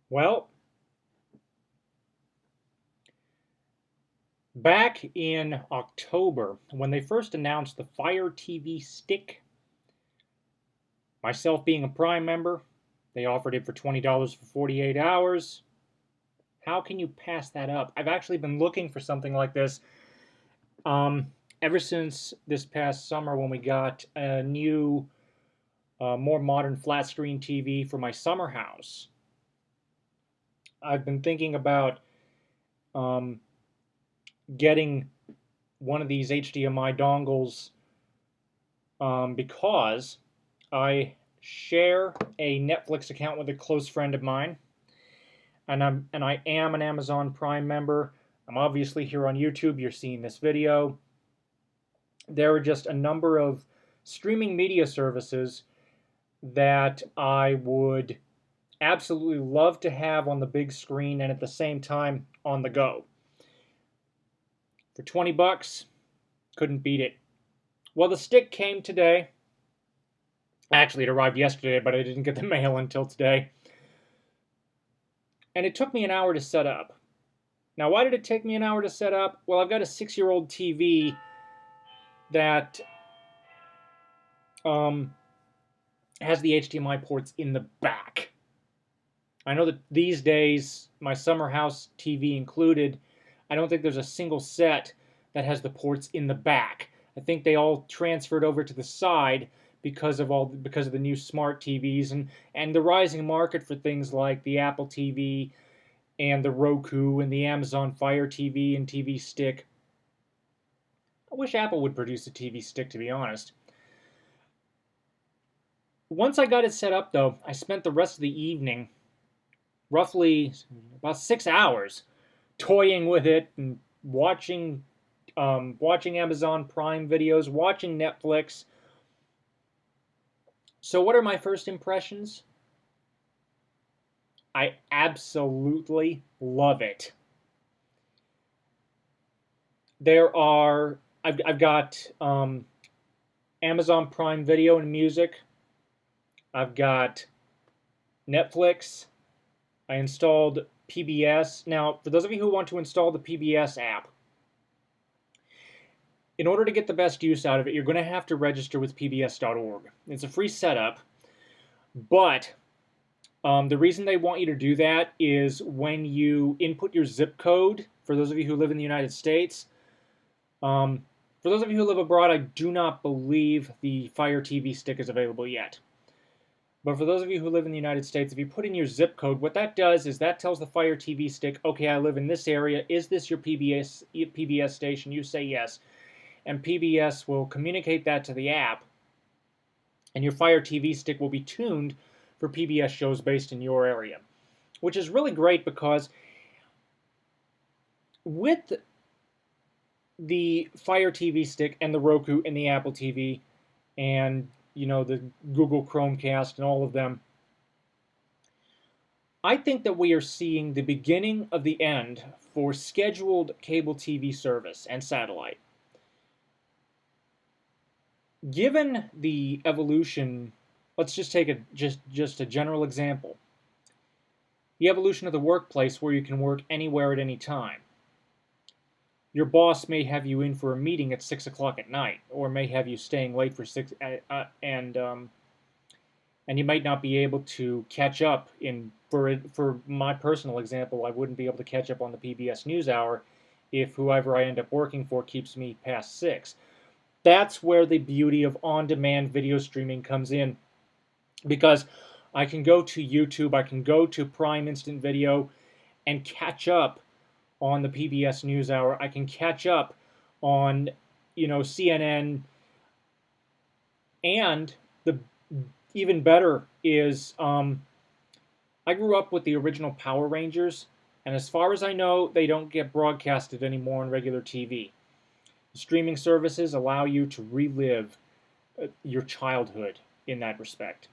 Well, back in October, when they first announced the Fire TV Stick, myself being a Prime member, they offered it for $20 for 48 hours. How can you pass that up? I've actually been looking for something like this um, ever since this past summer when we got a new, more modern flat screen TV for my summer house. I've been thinking about um, getting one of these HDMI dongles because I share a Netflix account with a close friend of mine, and I am an Amazon Prime member. I'm obviously here on YouTube. You're seeing this video. There are just a number of streaming media services that I would absolutely love to have on the big screen and at the same time on the go. For 20 bucks, couldn't beat it. Well, the stick came today. Actually, it arrived yesterday, but I didn't get the mail until today. And it took me an hour to set up. Now, why did it take me an hour to set up? Well, I've got a 6-year-old TV that has the HDMI ports in the back. I know that these days, my summer house TV included, I don't think there's a single set that has the ports in the back. I think they all transferred over to the side because of the new smart TVs and the rising market for things like the Apple TV and the Roku and the Amazon Fire TV and TV Stick. I wish Apple would produce a TV Stick, to be honest. Once I got it set up, though, I spent the rest of the evening, roughly about 6 hours, toying with it and watching Amazon Prime videos, watching Netflix. So what are my first impressions? I absolutely love it. I've got Amazon Prime Video and Music. I've got Netflix. I installed PBS. Now, for those of you who want to install the PBS app, in order to get the best use out of it, you're going to have to register with pbs.org. It's a free setup, but the reason they want you to do that is when you input your zip code, for those of you who live in the United States, for those of you who live abroad, I do not believe the Fire TV Stick is available yet. But for those of you who live in the United States, if you put in your zip code, what that does is that tells the Fire TV Stick, okay, I live in this area. Is this your PBS station? You say yes. And PBS will communicate that to the app, and your Fire TV Stick will be tuned for PBS shows based in your area, which is really great because with the Fire TV Stick and the Roku and the Apple TV and the Google Chromecast and all of them, I think that we are seeing the beginning of the end for scheduled cable TV service and satellite. Given the evolution, let's just take just a general example. The evolution of the workplace where you can work anywhere at any time. Your boss may have you in for a meeting at 6 o'clock at night, or may have you staying late for and you might not be able to catch up for my personal example, I wouldn't be able to catch up on the PBS NewsHour if whoever I end up working for keeps me past 6. That's where the beauty of on-demand video streaming comes in, because I can go to YouTube, I can go to Prime Instant Video and catch up on the PBS NewsHour. I can catch up on, CNN. And the even better is I grew up with the original Power Rangers, and as far as I know, they don't get broadcasted anymore on regular TV. Streaming services allow you to relive your childhood in that respect.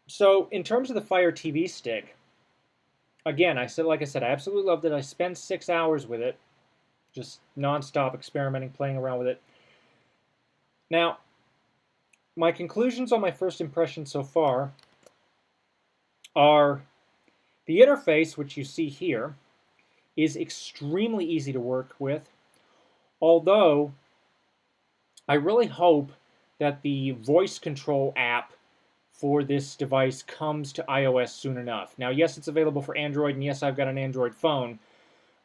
So in terms of the Fire TV Stick, again, like I said, I absolutely loved it. I spent 6 hours with it, just nonstop experimenting, playing around with it. Now, my conclusions on my first impression so far are the interface, which you see here, is extremely easy to work with, although I really hope that the voice control app for this device comes to iOS soon enough. Now, yes, it's available for Android, and yes, I've got an Android phone,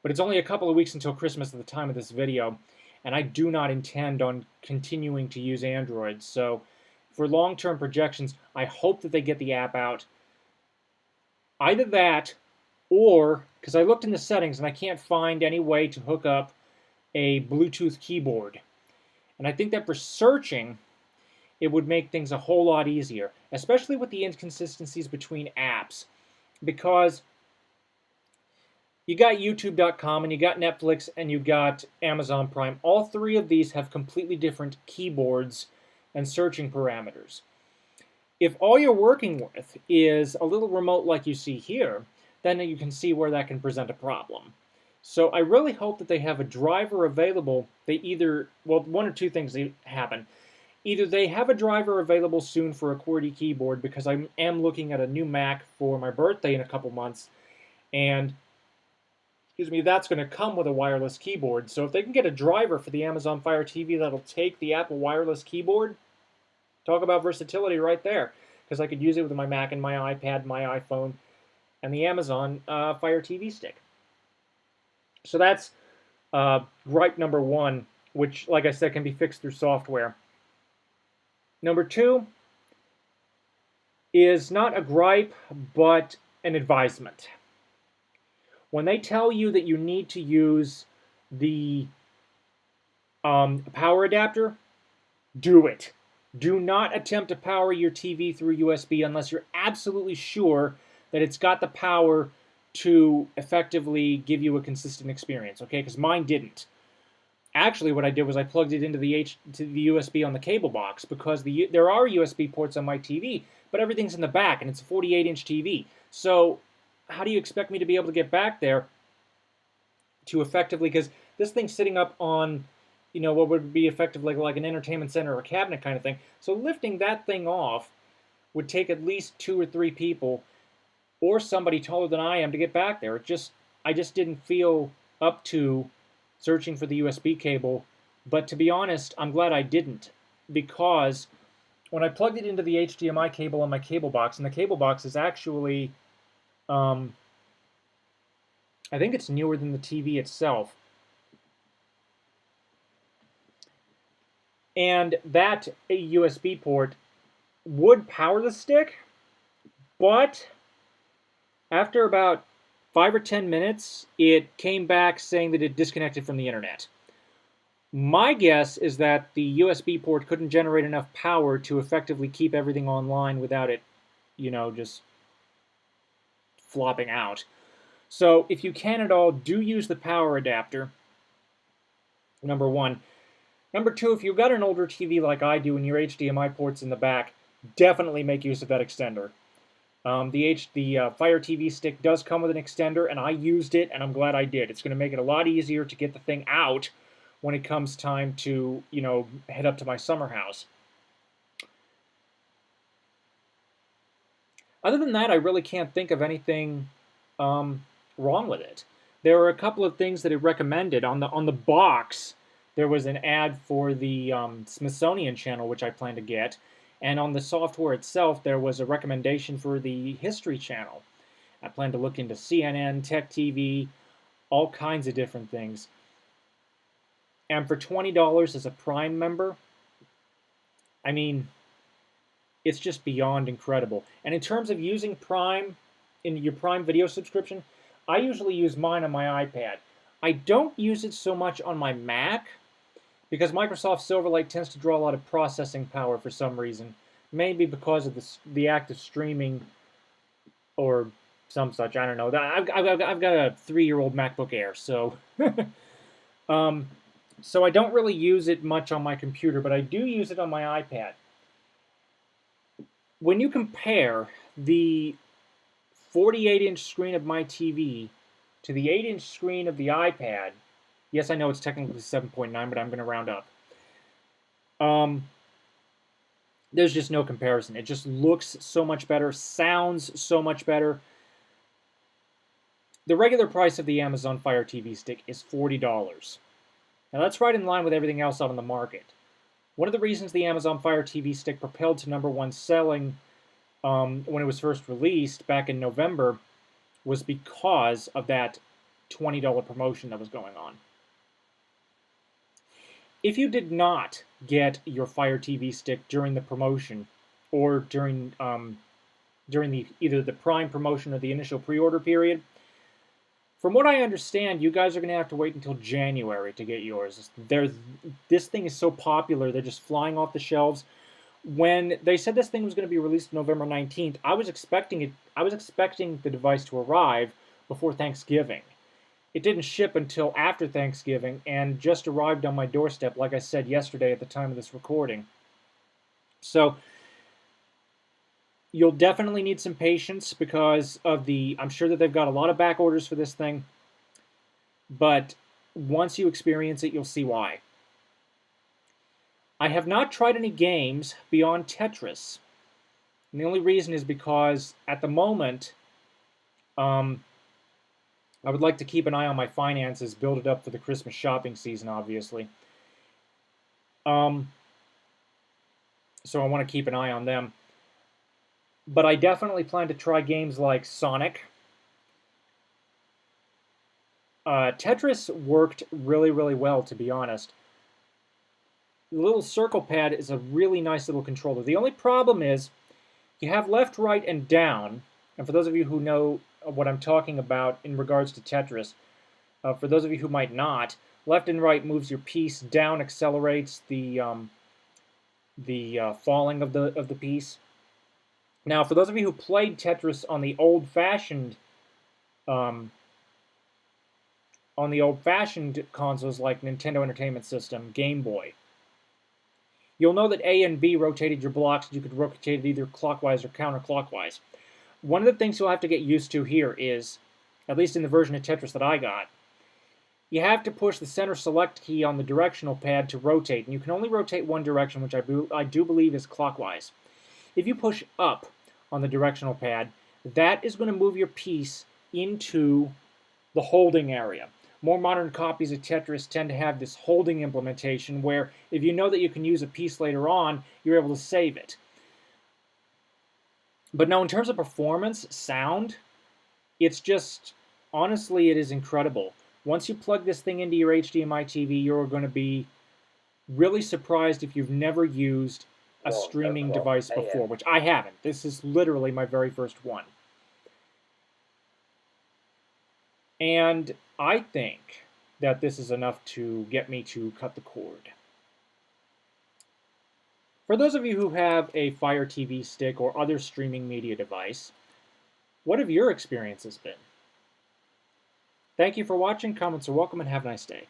but it's only a couple of weeks until Christmas at the time of this video, and I do not intend on continuing to use Android. So for long-term projections, I hope that they get the app out. Either that, or, because I looked in the settings and I can't find any way to hook up a Bluetooth keyboard. And I think that for searching, it would make things a whole lot easier, especially with the inconsistencies between apps. Because you got YouTube.com and you got Netflix and you got Amazon Prime. All three of these have completely different keyboards and searching parameters. If all you're working with is a little remote like you see here, then you can see where that can present a problem. So I really hope that they have a driver available. They either, well, one or two things happen. Either they have a driver available soon for a QWERTY keyboard, because I am looking at a new Mac for my birthday in a couple months, and excuse me, that's going to come with a wireless keyboard. So if they can get a driver for the Amazon Fire TV that'll take the Apple wireless keyboard, talk about versatility right there, because I could use it with my Mac and my iPad, my iPhone, and the Amazon Fire TV stick. So that's gripe number one, which, like I said, can be fixed through software. Number two is not a gripe, but an advisement. When they tell you that you need to use the power adapter, do it. Do not attempt to power your TV through USB unless you're absolutely sure that it's got the power to effectively give you a consistent experience, okay? Because mine didn't. Actually, what I did was I plugged it into the USB on the cable box, because there are USB ports on my TV, but everything's in the back, and it's a 48-inch TV. So how do you expect me to be able to get back there to effectively, because this thing's sitting up on, you know, what would be effectively like an entertainment center or a cabinet kind of thing. So lifting that thing off would take at least 2 or 3 people or somebody taller than I am to get back there. I just didn't feel up to searching for the USB cable. But to be honest, I'm glad I didn't, because when I plugged it into the HDMI cable on my cable box, and the cable box is actually, I think it's newer than the TV itself. And that USB port would power the stick, but after about 5 or 10 minutes, it came back saying that it disconnected from the internet. My guess is that the USB port couldn't generate enough power to effectively keep everything online without it, you know, just flopping out. So if you can at all, do use the power adapter, number one. Number two, if you've got an older TV like I do and your HDMI port's in the back, definitely make use of that extender. The Fire TV stick does come with an extender, and I used it, and I'm glad I did. It's going to make it a lot easier to get the thing out when it comes time to, you know, head up to my summer house. Other than that, I really can't think of anything wrong with it. There are a couple of things that it recommended. On the box, there was an ad for the Smithsonian Channel, which I plan to get. And on the software itself, there was a recommendation for the History Channel. I plan to look into CNN, Tech TV, all kinds of different things. And for $20 as a Prime member, I mean, it's just beyond incredible. And in terms of using Prime, in your Prime Video subscription, I usually use mine on my iPad. I don't use it so much on my Mac, because Microsoft Silverlight tends to draw a lot of processing power for some reason. Maybe because of the act of streaming or some such. I don't know. I've got a 3-year-old MacBook Air, so so I don't really use it much on my computer, but I do use it on my iPad. When you compare the 48-inch screen of my TV to the 8-inch screen of the iPad, yes, I know it's technically 7.9, but I'm going to round up. There's just no comparison. It just looks so much better, sounds so much better. The regular price of the Amazon Fire TV Stick is $40. Now that's right in line with everything else out on the market. One of the reasons the Amazon Fire TV Stick propelled to #1 selling when it was first released back in November was because of that $20 promotion that was going on. If you did not get your Fire TV Stick during the promotion or during either the Prime promotion or the initial pre-order period, from what I understand, you guys are going to have to wait until January to get yours. This thing is so popular, they're just flying off the shelves. When they said this thing was going to be released November 19th, I was expecting the device to arrive before Thanksgiving. It didn't ship until after Thanksgiving and just arrived on my doorstep, like I said yesterday at the time of this recording. So you'll definitely need some patience because of I'm sure that they've got a lot of back orders for this thing, but once you experience it, you'll see why. I have not tried any games beyond Tetris. And the only reason is because at the moment, I would like to keep an eye on my finances, build it up for the Christmas shopping season, obviously. So I want to keep an eye on them. But I definitely plan to try games like Sonic. Tetris worked really, really well, to be honest. The little circle pad is a really nice little controller. The only problem is you have left, right, and down. And for those of you who know what I'm talking about in regards to Tetris, for those of you who might not, left and right moves your piece, down accelerates the falling of the piece. Now, for those of you who played Tetris on the old-fashioned consoles like Nintendo Entertainment System, Game Boy, you'll know that A and B rotated your blocks. You could rotate it either clockwise or counterclockwise. One of the things you'll have to get used to here is, at least in the version of Tetris that I got, you have to push the center select key on the directional pad to rotate, and you can only rotate one direction, which I do believe is clockwise. If you push up on the directional pad, that is going to move your piece into the holding area. More modern copies of Tetris tend to have this holding implementation where if you know that you can use a piece later on, you're able to save it. But no, in terms of performance, sound, it's just, honestly, it is incredible. Once you plug this thing into your HDMI TV, you're going to be really surprised if you've never used a streaming device before, which I haven't. This is literally my very first one. And I think that this is enough to get me to cut the cord. For those of you who have a Fire TV Stick or other streaming media device, what have your experiences been? Thank you for watching. Comments are welcome, and have a nice day.